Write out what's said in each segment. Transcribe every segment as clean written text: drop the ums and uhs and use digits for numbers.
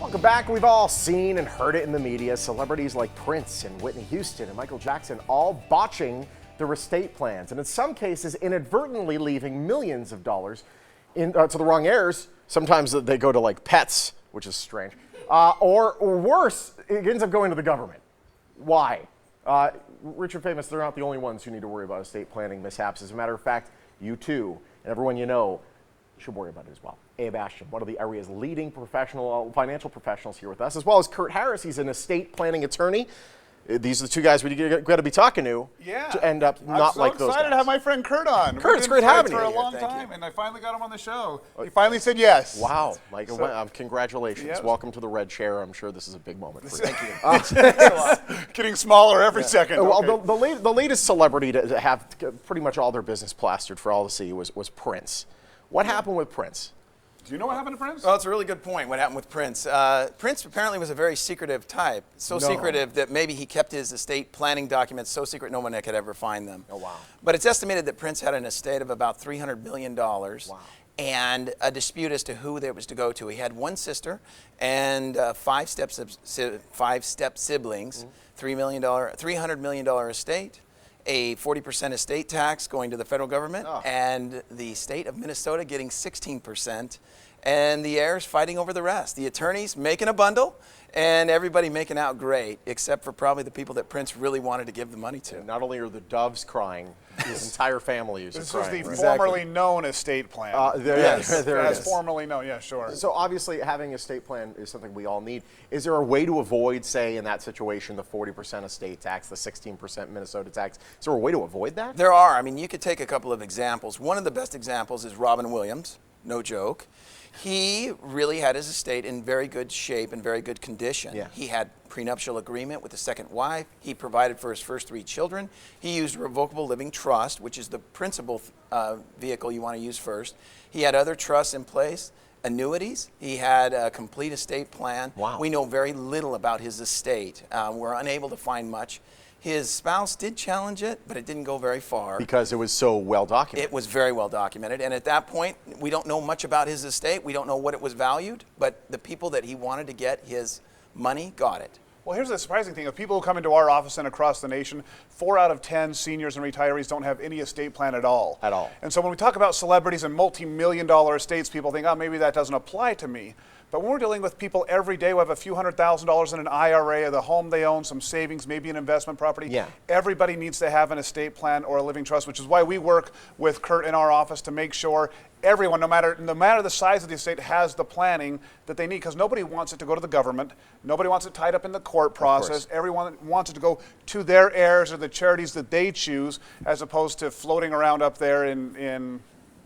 Welcome back. We've all seen and heard it in the media. Celebrities like Prince and Whitney Houston and Michael Jackson all botching their estate plans, and in some cases inadvertently leaving millions of dollars to the wrong heirs. Sometimes they go to like pets, which is strange, or worse, it ends up going to the government. Why? Rich and famous, they're not the only ones who need to worry about estate planning mishaps. As a matter of fact, you too, and everyone you know, should worry about it as well. Abe Ashton, one of the area's leading financial professionals, here with us, as well as Kurt Harris. He's an estate planning attorney. These are the two guys we got to be talking to end up not like those guys. I'm so excited to have my friend Kurt on. Kurt, it's great having you for a here. long time, and I finally got him on the show. He finally said yes. Wow, Mike, congratulations. Yes. Welcome to the red chair. I'm sure this is a big moment for you. Thank you. Getting smaller every second. Well, Okay. the latest celebrity to have pretty much all their business plastered for all to see was Prince. What happened with Prince? Do you know what happened to Prince? Well, it's a really good point, what happened with Prince. Prince apparently was a very secretive type, secretive that maybe he kept his estate planning documents so secret no one could ever find them. Oh, wow. But it's estimated that Prince had an estate of about $300 million. Wow. And a dispute as to who there was to go to. He had one sister and five step siblings, $300 million estate, a 40% estate tax going to the federal government, and the state of Minnesota getting 16%, and the heirs fighting over the rest. The attorneys making a bundle, and everybody making out great, except for probably the people that Prince really wanted to give the money to. Not only are the doves crying, his entire family is crying. This was the formerly known estate plan. Yes, formerly known, yeah, sure. So obviously having an estate plan is something we all need. Is there a way to avoid, say, in that situation, the 40% estate tax, the 16% Minnesota tax? Is there a way to avoid that? There are. I mean, you could take a couple of examples. One of the best examples is Robin Williams, no joke. He really had his estate in very good shape and very good condition. Yeah. He had prenuptial agreement with the second wife. He provided for his first 3 children. He used a revocable living trust, which is the principal vehicle you want to use first. He had other trusts in place, annuities. He had a complete estate plan. Wow. We know very little about his estate. We're unable to find much. His spouse did challenge it, but it didn't go very far. Because it was so well documented. It was very well documented, and at that point, we don't know much about his estate. We don't know what it was valued, but the people that he wanted to get his money got it. Well, here's the surprising thing. Of people who come into our office and across the nation, 4 out of 10 seniors and retirees don't have any estate plan at all. At all. And so when we talk about celebrities and multi-million-dollar estates, people think, oh, maybe that doesn't apply to me. But when we're dealing with people every day who have a few $100,000 in an IRA, the home they own, some savings, maybe an investment property, everybody needs to have an estate plan or a living trust, which is why we work with Kurt in our office to make sure everyone, no matter the size of the estate, has the planning that they need, because nobody wants it to go to the government. Nobody wants it tied up in the court process. Everyone wants it to go to their heirs or the charities that they choose, as opposed to floating around up there in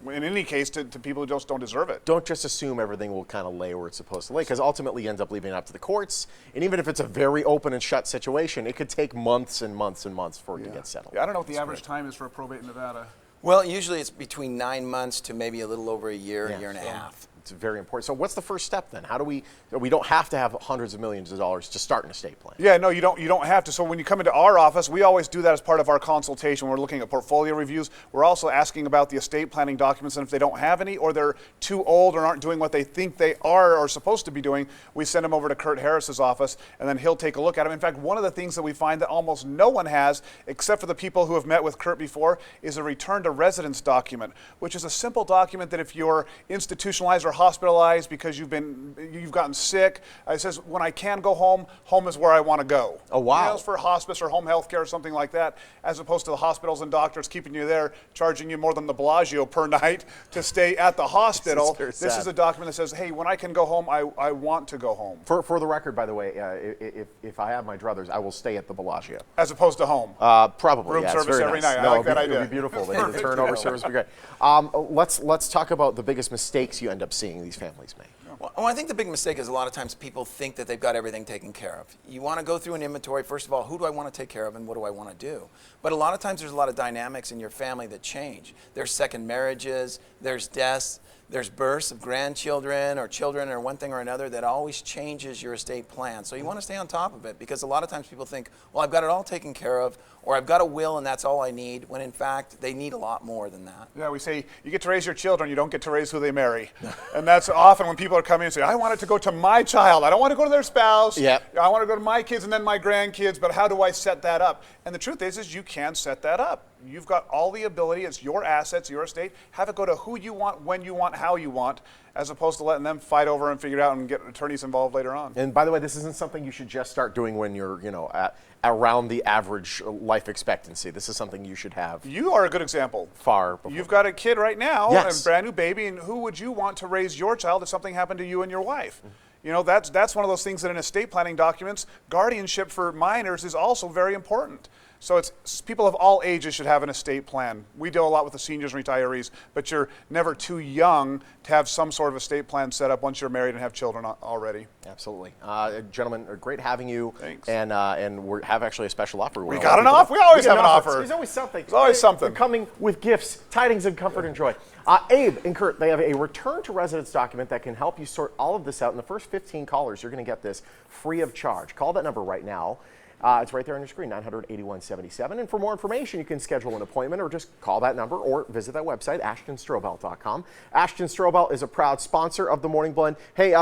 any case, to people who just don't deserve it. Don't just assume everything will kind of lay where it's supposed to lay, because ultimately you end up leaving it up to the courts. And even if it's a very open and shut situation, it could take months and months and months for it to get settled. Yeah, I don't know what the average time is for a probate in Nevada. Well, usually it's between 9 months to maybe a little over a year, a year and a half. It's very important. So what's the first step then? How do we don't have to have hundreds of millions of dollars to start an estate plan. Yeah, no, you don't have to. So when you come into our office, we always do that as part of our consultation. We're looking at portfolio reviews. We're also asking about the estate planning documents, and if they don't have any, or they're too old or aren't doing what they think they are or supposed to be doing, we send them over to Kurt Harris's office, and then he'll take a look at them. In fact, one of the things that we find that almost no one has, except for the people who have met with Kurt before, is a return to residence document, which is a simple document that if you're institutionalized or hospitalized because you've gotten sick, it says, when I can go home, home is where I want to go. Oh, wow. You know, it's for hospice or home health care or something like that, as opposed to the hospitals and doctors keeping you there, charging you more than the Bellagio per night to stay at the hospital. This is a document that says, hey, when I can go home, I want to go home. For the record, by the way, if I have my druthers, I will stay at the Bellagio. As opposed to home. Probably, Room service every night. I like that idea. It would be beautiful. The turnover service would be great. Let's talk about the biggest mistakes you end up seeing these families make. Well, I think the big mistake is a lot of times people think that they've got everything taken care of. You want to go through an inventory, first of all, who do I want to take care of and what do I want to do? But a lot of times there's a lot of dynamics in your family that change. There's second marriages, there's deaths, there's births of grandchildren or children or one thing or another that always changes your estate plan. So you want to stay on top of it, because a lot of times people think, well, I've got it all taken care of, or I've got a will and that's all I need, when in fact they need a lot more than that. Yeah, we say you get to raise your children, you don't get to raise who they marry. And that's often when people are coming and say, I want it to go to my child. I don't want to go to their spouse. Yep. I want to go to my kids and then my grandkids, but how do I set that up? And the truth is you can set that up. You've got all the ability. It's your assets, your estate. Have it go to who you want, when you want, how you want, as opposed to letting them fight over and figure it out and get attorneys involved later on. And by the way, this isn't something you should just start doing when you're, at around the average life expectancy. This is something you should have You are a good example. far before. You've got a kid right now, Yes. a brand new baby, and who would you want to raise your child if something happened to you and your wife? That's one of those things that in estate planning documents, guardianship for minors is also very important. So it's people of all ages should have an estate plan. We deal a lot with the seniors and retirees, but you're never too young to have some sort of estate plan set up once you're married and have children already. Absolutely. Gentlemen, great having you. Thanks. And we have actually a special offer. We got an offer? We always have an offer. There's always something. There's always something. They're coming with gifts, tidings of comfort and joy. Abe and Kurt, they have a return to residence document that can help you sort all of this out. And the first 15 callers, you're going to get this free of charge. Call that number right now. It's right there on your screen, 900-8177. And for more information, you can schedule an appointment or just call that number or visit that website, AshtonStrobel.com. Ashton Strobel is a proud sponsor of the Morning Blend. Hey,